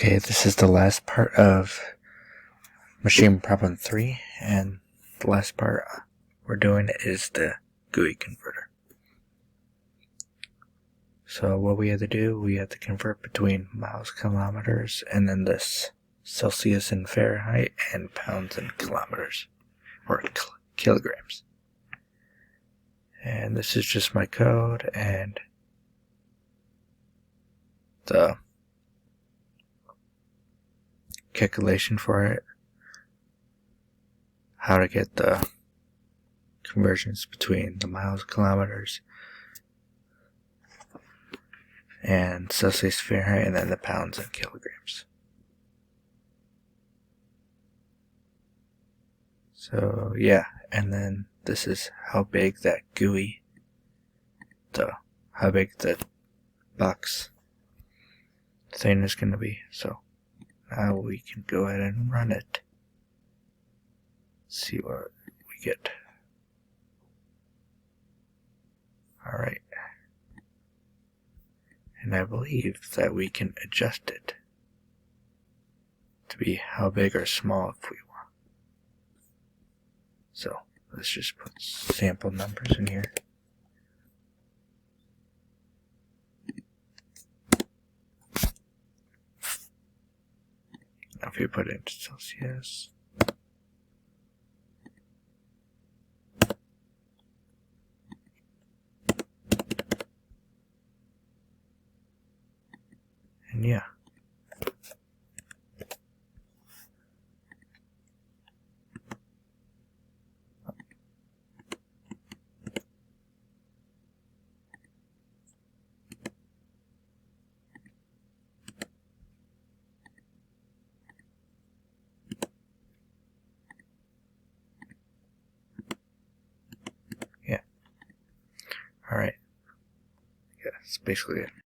Okay, this is the last part of machine problem 3, and the last part we're doing is the GUI converter. So what we have to do, we have to convert between miles, kilometers, and then this Celsius and Fahrenheit, and pounds and kilometers, or kilograms. And this is just my code, and the calculation for it, how to get the conversions between the miles, kilometers, and Celsius, Fahrenheit, and then the pounds and kilograms. So yeah, and then this is how big that GUI, how big the box thing is going to be. So now we can go ahead and run it. See what we get. Alright. And I believe that we can adjust it to be how big or small if we want. So let's just put sample numbers in here. Now if you put it into Celsius, and yeah. Alright. Yeah, that's basically it.